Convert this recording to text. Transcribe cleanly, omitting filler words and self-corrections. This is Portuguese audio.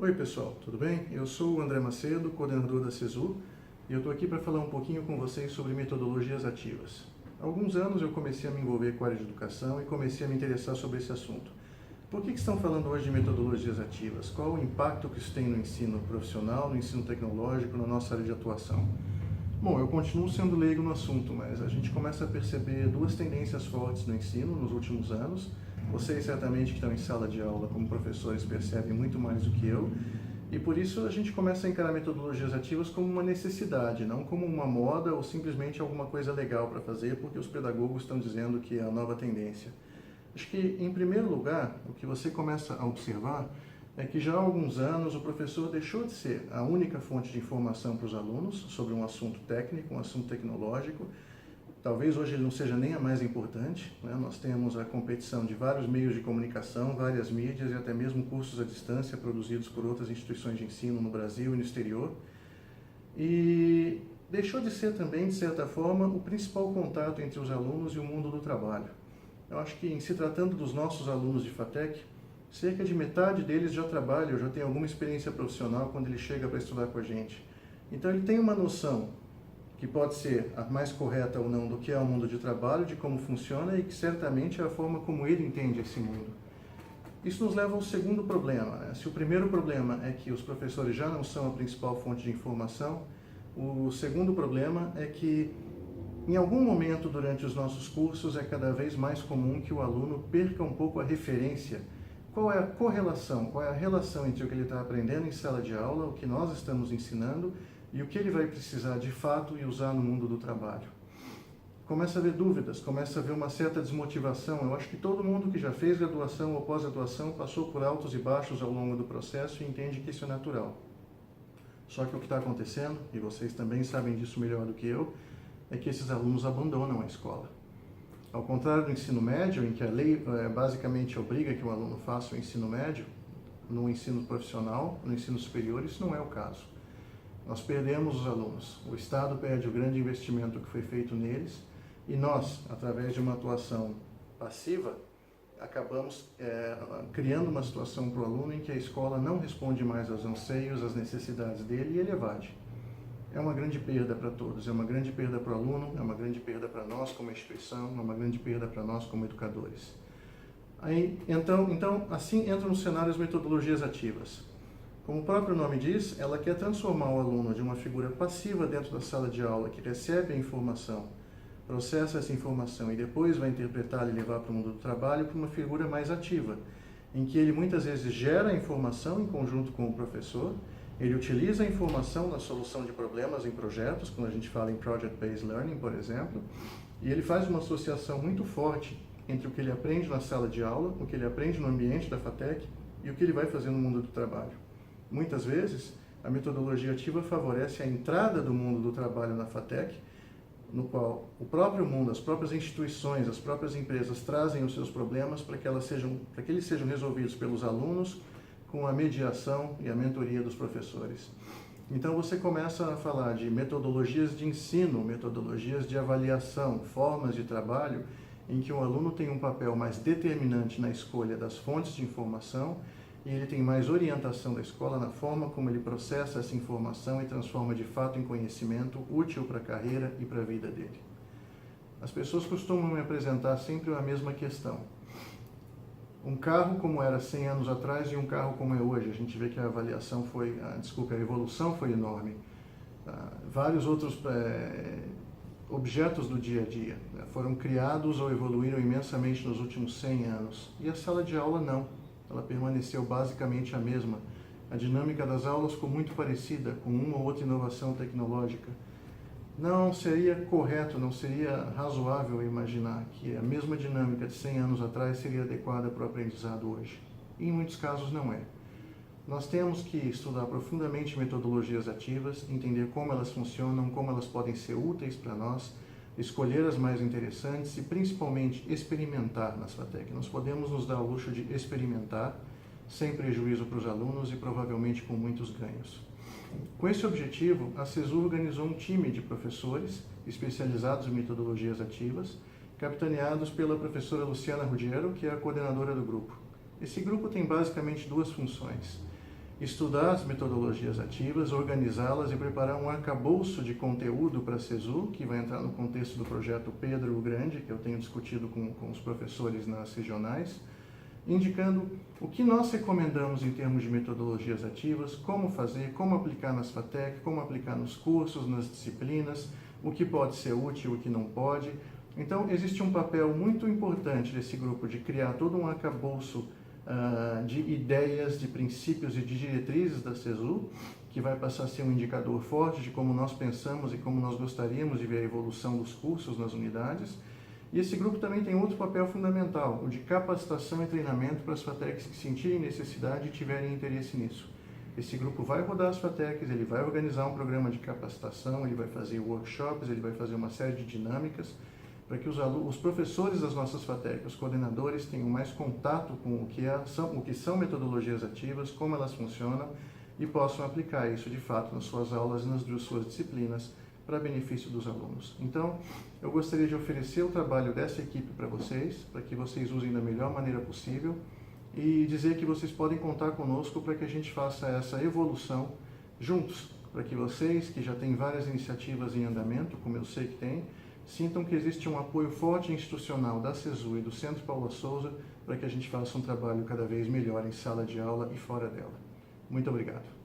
Oi pessoal, tudo bem? Eu sou o André Macedo, coordenador da CESUR, e eu estou aqui para falar um pouquinho com vocês sobre metodologias ativas. Há alguns anos eu comecei a me envolver com a área de educação e comecei a me interessar sobre esse assunto. Por que estão falando hoje de metodologias ativas? Qual o impacto que isso tem no ensino profissional, no ensino tecnológico, na nossa área de atuação? Bom, eu continuo sendo leigo no assunto, mas a gente começa a perceber duas tendências fortes no ensino nos últimos anos. Vocês certamente que estão em sala de aula como professores percebem muito mais do que eu, e por isso a gente começa a encarar metodologias ativas como uma necessidade, não como uma moda ou simplesmente alguma coisa legal para fazer porque os pedagogos estão dizendo que é a nova tendência. Acho que, em primeiro lugar, o que você começa a observar é que já há alguns anos o professor deixou de ser a única fonte de informação para os alunos sobre um assunto técnico, um assunto tecnológico. Talvez hoje ele não seja nem a mais importante, né? Nós temos a competição de vários meios de comunicação, várias mídias e até mesmo cursos à distância produzidos por outras instituições de ensino no Brasil e no exterior. E deixou de ser também, de certa forma, o principal contato entre os alunos e o mundo do trabalho. Eu acho que, em se tratando dos nossos alunos de FATEC, cerca de metade deles já trabalha ou já tem alguma experiência profissional quando ele chega para estudar com a gente. Então ele tem uma noção que pode ser a mais correta ou não do que é o mundo de trabalho, de como funciona e que certamente é a forma como ele entende esse mundo. Isso nos leva ao segundo problema, né? Se o primeiro problema é que os professores já não são a principal fonte de informação, o segundo problema é que em algum momento durante os nossos cursos é cada vez mais comum que o aluno perca um pouco a referência. Qual é a correlação, qual é a relação entre o que ele está aprendendo em sala de aula, o que nós estamos ensinando e o que ele vai precisar de fato e usar no mundo do trabalho. Começa a haver dúvidas, começa a haver uma certa desmotivação. Eu acho que todo mundo que já fez graduação ou pós-graduação passou por altos e baixos ao longo do processo e entende que isso é natural. Só que o que está acontecendo, e vocês também sabem disso melhor do que eu, é que esses alunos abandonam a escola. Ao contrário do ensino médio, em que a lei basicamente obriga que o aluno faça o ensino médio, no ensino profissional, no ensino superior, isso não é o caso. Nós perdemos os alunos, o Estado perde o grande investimento que foi feito neles e nós, através de uma atuação passiva, acabamos criando uma situação para o aluno em que a escola não responde mais aos anseios, às necessidades dele e ele evade. É uma grande perda para todos, é uma grande perda para o aluno, é uma grande perda para nós como instituição, é uma grande perda para nós como educadores. Então, assim entram no cenário as metodologias ativas. Como o próprio nome diz, ela quer transformar o aluno de uma figura passiva dentro da sala de aula, que recebe a informação, processa essa informação e depois vai interpretá-la e levar para o mundo do trabalho, para uma figura mais ativa, em que ele muitas vezes gera a informação em conjunto com o professor, ele utiliza a informação na solução de problemas em projetos, quando a gente fala em Project-Based Learning, por exemplo, e ele faz uma associação muito forte entre o que ele aprende na sala de aula, o que ele aprende no ambiente da FATEC e o que ele vai fazer no mundo do trabalho. Muitas vezes, a metodologia ativa favorece a entrada do mundo do trabalho na FATEC, no qual o próprio mundo, as próprias instituições, as próprias empresas trazem os seus problemas para que eles sejam resolvidos pelos alunos, com a mediação e a mentoria dos professores. Então você começa a falar de metodologias de ensino, metodologias de avaliação, formas de trabalho, em que o aluno tem um papel mais determinante na escolha das fontes de informação e ele tem mais orientação da escola na forma como ele processa essa informação e transforma de fato em conhecimento útil para a carreira e para a vida dele. As pessoas costumam me apresentar sempre a mesma questão. Um carro como era 100 anos atrás e um carro como é hoje. A gente vê que a a evolução foi enorme. Vários outros objetos do dia a dia foram criados ou evoluíram imensamente nos últimos 100 anos. E a sala de aula não. Ela permaneceu basicamente a mesma. A dinâmica das aulas ficou muito parecida, com uma ou outra inovação tecnológica. Não seria correto, não seria razoável imaginar que a mesma dinâmica de 100 anos atrás seria adequada para o aprendizado hoje. E em muitos casos não é. Nós temos que estudar profundamente metodologias ativas, entender como elas funcionam, como elas podem ser úteis para nós, escolher as mais interessantes e principalmente experimentar nas FATEC. Nós podemos nos dar o luxo de experimentar, sem prejuízo para os alunos e provavelmente com muitos ganhos. Com esse objetivo, a CESUR organizou um time de professores especializados em metodologias ativas, capitaneados pela professora Luciana Ruggiero, que é a coordenadora do grupo. Esse grupo tem basicamente duas funções. estudar as metodologias ativas, organizá-las e preparar um arcabouço de conteúdo para a CESU, que vai entrar no contexto do projeto Pedro o Grande, que eu tenho discutido com os professores nas regionais, indicando o que nós recomendamos em termos de metodologias ativas, como fazer, como aplicar nas FATEC, como aplicar nos cursos, nas disciplinas, o que pode ser útil, o que não pode. Então, existe um papel muito importante desse grupo de criar todo um arcabouço de ideias, de princípios e de diretrizes da CESU, que vai passar a ser um indicador forte de como nós pensamos e como nós gostaríamos de ver a evolução dos cursos nas unidades. E esse grupo também tem outro papel fundamental, o de capacitação e treinamento para as FATECs que sentirem necessidade e tiverem interesse nisso. Esse grupo vai rodar as FATECs, ele vai organizar um programa de capacitação, ele vai fazer workshops, ele vai fazer uma série de dinâmicas para que os professores das nossas FATECs, os coordenadores, tenham mais contato com o que são metodologias ativas, como elas funcionam e possam aplicar isso de fato nas suas aulas e nas suas disciplinas para benefício dos alunos. Então, eu gostaria de oferecer o trabalho dessa equipe para que vocês usem da melhor maneira possível e dizer que vocês podem contar conosco para que a gente faça essa evolução juntos, para que vocês, que já têm várias iniciativas em andamento, como eu sei que tem, sintam que existe um apoio forte institucional da CESU e do Centro Paula Souza para que a gente faça um trabalho cada vez melhor em sala de aula e fora dela. Muito obrigado.